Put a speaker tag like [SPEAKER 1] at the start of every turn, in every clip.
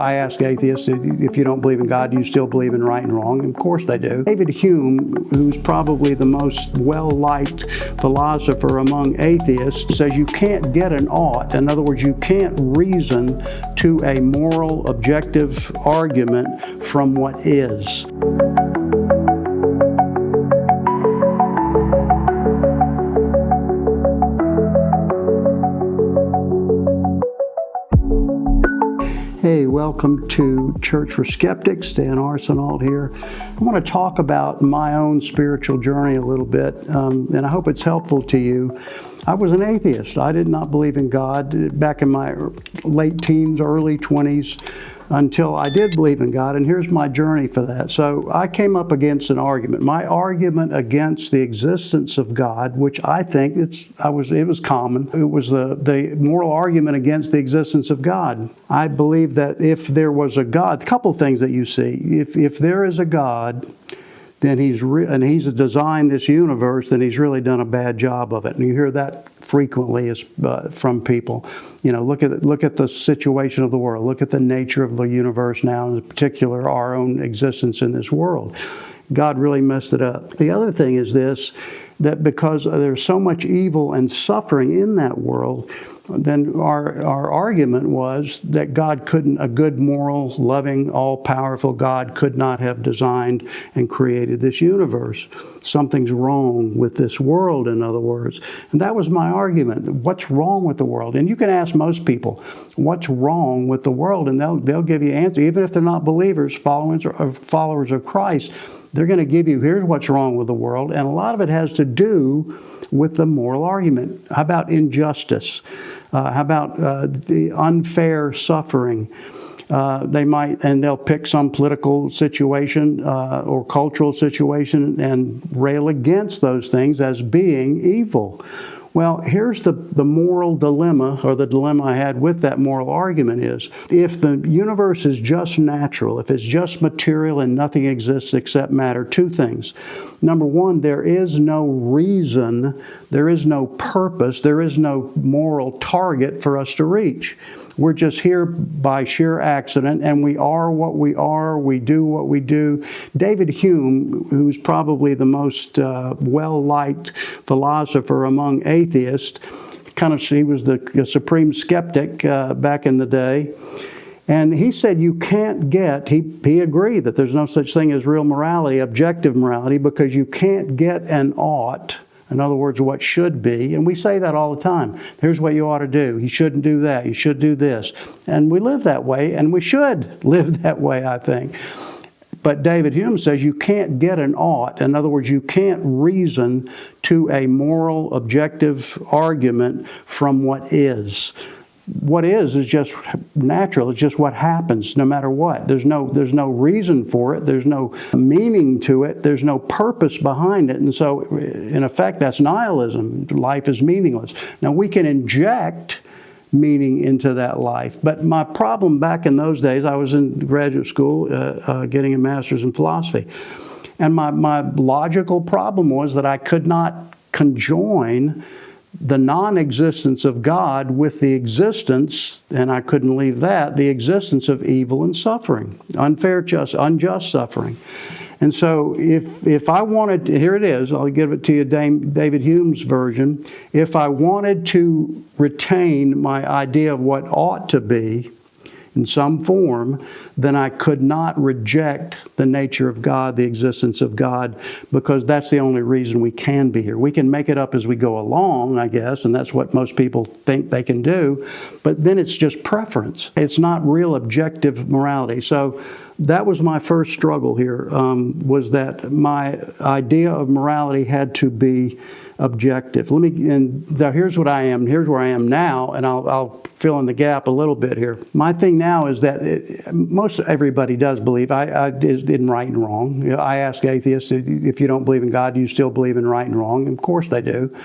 [SPEAKER 1] I ask atheists, if you don't believe in God, do you still believe in right and wrong? And of course they do. David Hume, who's probably the most well-liked philosopher among atheists, says you can't get an ought. In other words, you can't reason to a moral, objective argument from what is. Hey, welcome to Church for Skeptics. Dan Arsenault here. I want to talk about my own spiritual journey a little bit, and I hope it's helpful to you. I was an atheist. I did not believe in God back in my late teens, early 20s, until I did believe in God, and here's my journey for that. So I came up against an argument. My argument against the existence of God, which I think it was common. It was the moral argument against the existence of God. I believe that if there was a God, a couple things that you see. If there is a God, then he's designed this universe, then he's really done a bad job of it. And you hear that frequently from people. You know, look at the situation of the world. Look at the nature of the universe now, and in particular our own existence in this world. God really messed it up. The other thing is this, that because there's so much evil and suffering in that world, then our argument was that a good, moral, loving, all-powerful God could not have designed and created this universe. Something's wrong with this world, in other words. And that was my argument. What's wrong with the world? And you can ask most people, what's wrong with the world? And they'll give you an answer. Even if they're not believers, followers of Christ, they're going to give you, here's what's wrong with the world. And a lot of it has to do with the moral argument. How about injustice? How about the unfair suffering? They'll pick some political situation or cultural situation and rail against those things as being evil. Well, here's the moral dilemma, or the dilemma I had with that moral argument is, if the universe is just natural, if it's just material and nothing exists except matter, two things. Number one, there is no reason, there is no purpose, there is no moral target for us to reach. We're just here by sheer accident, and we are what we are, we do what we do. David Hume, who's probably the most well-liked philosopher among atheists, he was the supreme skeptic back in the day. And he said you can't get, he agreed that there's no such thing as real morality, objective morality, because you can't get an ought. In other words, what should be, and we say that all the time. Here's what you ought to do. You shouldn't do that. You should do this. And we live that way, and we should live that way, I think. But David Hume says you can't get an ought. In other words, you can't reason to a moral, objective argument from what is. What is just natural. It's just what happens no matter what. There's no reason for it. There's no meaning to it. There's no purpose behind it. And so, in effect, that's nihilism. Life is meaningless. Now, we can inject meaning into that life. But my problem back in those days, I was in graduate school getting a master's in philosophy. And my logical problem was that I could not conjoin the non-existence of God with the existence, and I couldn't leave that, the existence of evil and suffering, unjust suffering. And so if I wanted to, here it is, I'll give it to you, David Hume's version. If I wanted to retain my idea of what ought to be in some form, then I could not reject the nature of God, the existence of God, because that's the only reason we can be here. We can make it up as we go along, I guess, and that's what most people think they can do, but then it's just preference. It's not real objective morality. So that was my first struggle here, was that my idea of morality had to be objective. Here's what I am. Here's where I am now, and I'll fill in the gap a little bit here. My thing now is that most everybody does believe in right and wrong. You know, I ask atheists, if you don't believe in God, do you still believe in right and wrong? And of course they do.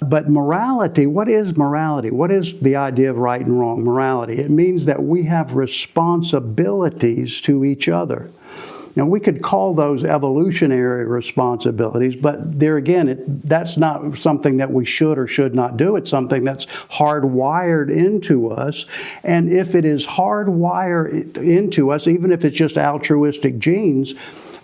[SPEAKER 1] But morality, what is morality? What is the idea of right and wrong? Morality, it means that we have responsibilities to each other. Now, we could call those evolutionary responsibilities, but there again, that's not something that we should or should not do. It's something that's hardwired into us. And if it is hardwired into us, even if it's just altruistic genes,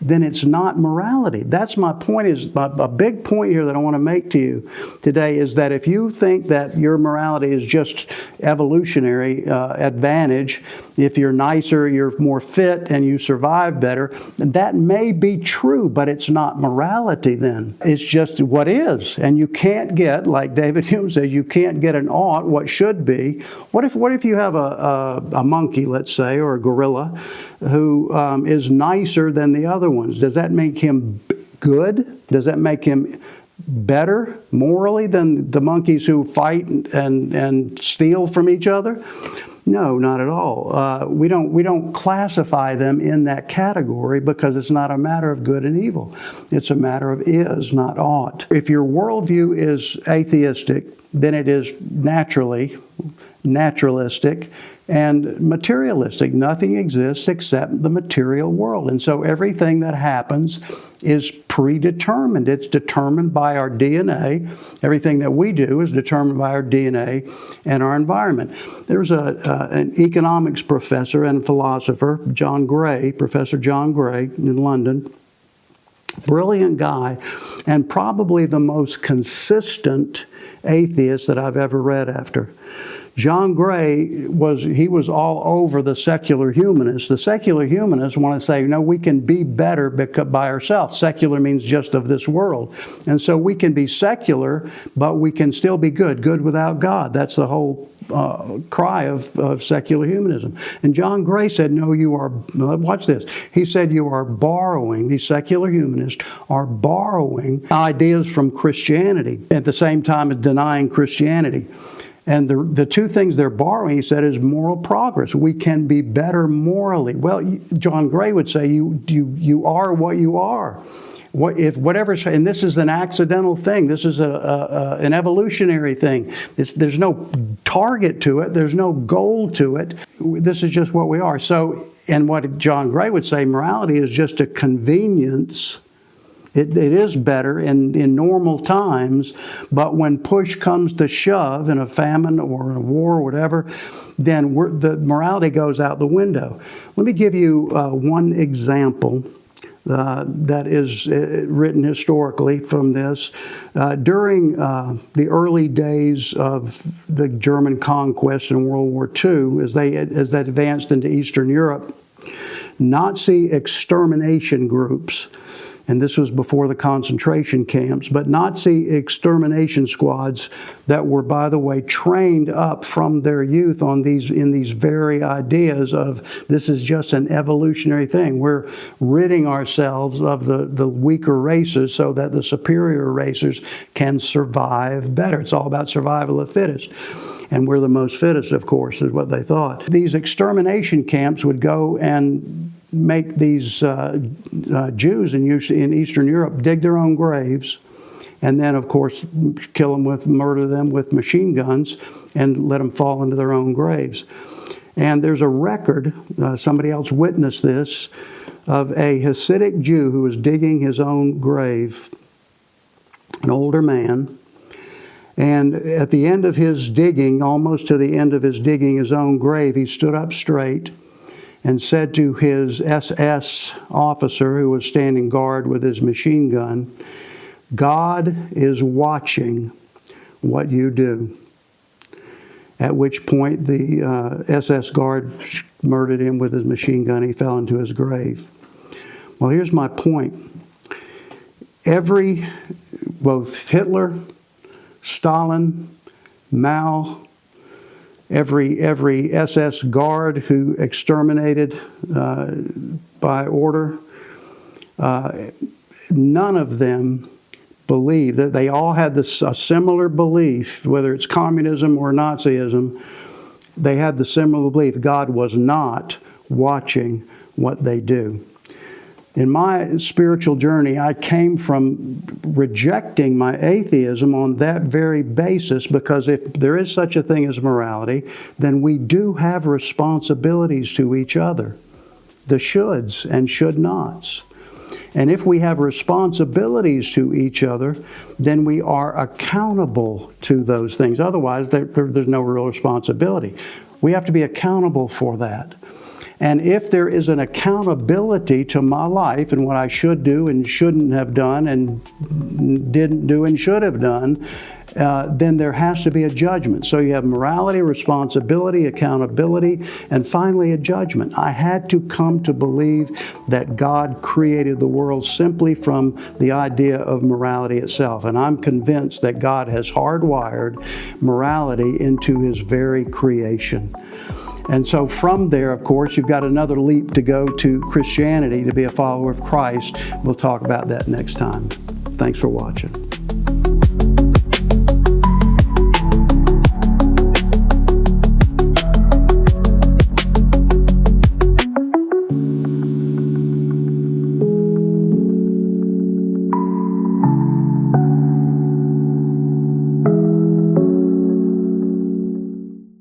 [SPEAKER 1] then it's not morality. That's my point. A big point here that I want to make to you today is that if you think that your morality is just evolutionary advantage, if you're nicer, you're more fit, and you survive better, that may be true, but it's not morality then. It's just what is. And you can't get, like David Hume says, you can't get an ought what should be. What if you have a monkey, let's say, or a gorilla, who is nicer than the other ones? Does that make him good? Does that make him better morally than the monkeys who fight and steal from each other? No, not at all. We don't classify them in that category because it's not a matter of good and evil. It's a matter of is, not ought. If your worldview is atheistic, then it is naturalistic and materialistic. Nothing exists except the material world. And so everything that happens is predetermined. It's determined by our DNA. Everything that we do is determined by our DNA and our environment. There's an economics professor and philosopher, Professor John Gray in London. Brilliant guy, and probably the most consistent atheist that I've ever read after. John Gray was all over the secular humanists. The secular humanists want to say, no, we can be better by ourselves. Secular means just of this world. And so we can be secular, but we can still be good without God. That's the whole cry of secular humanism. And John Gray said, no, you are, watch this. He said, you are borrowing, these secular humanists are borrowing ideas from Christianity at the same time as denying Christianity. And the two things they're borrowing, he said, is moral progress. We can be better morally. Well, John Gray would say, you are what you are. And this is an accidental thing. This is an evolutionary thing. There's no target to it. There's no goal to it. This is just what we are. So, and what John Gray would say, morality is just a convenience. It is better in normal times, but when push comes to shove in a famine or in a war or whatever, then the morality goes out the window. Let me give you one example that is written historically from this. During the early days of the German conquest in World War II, as they advanced into Eastern Europe, Nazi extermination groups, and this was before the concentration camps, but Nazi extermination squads that were, by the way, trained up from their youth in these very ideas of this is just an evolutionary thing. We're ridding ourselves of the weaker races so that the superior races can survive better. It's all about survival of the fittest. And we're the most fittest, of course, is what they thought. These extermination camps would go and make these Jews in Eastern Europe dig their own graves, and then, of course, murder them with machine guns and let them fall into their own graves. And there's a record, somebody else witnessed this, of a Hasidic Jew who was digging his own grave, an older man. And at the end of his digging, almost to the end of his digging his own grave, he stood up straight and said to his SS officer who was standing guard with his machine gun, God is watching what you do. At which point the SS guard murdered him with his machine gun. He fell into his grave. Well, here's my point. Both Hitler, Stalin, Mao, every SS guard who exterminated by order, none of them believed that they all had a similar belief, whether it's communism or Nazism, they had the similar belief God was not watching what they do. In my spiritual journey, I came from rejecting my atheism on that very basis, because if there is such a thing as morality, then we do have responsibilities to each other. the shoulds and should nots. And if we have responsibilities to each other, then we are accountable to those things. Otherwise, there's no real responsibility. We have to be accountable for that. And if there is an accountability to my life and what I should do and shouldn't have done and didn't do and should have done, then there has to be a judgment. So you have morality, responsibility, accountability, and finally a judgment. I had to come to believe that God created the world simply from the idea of morality itself. And I'm convinced that God has hardwired morality into His very creation. And so from there, of course, you've got another leap to go to Christianity, to be a follower of Christ. We'll talk about that next time. Thanks for watching.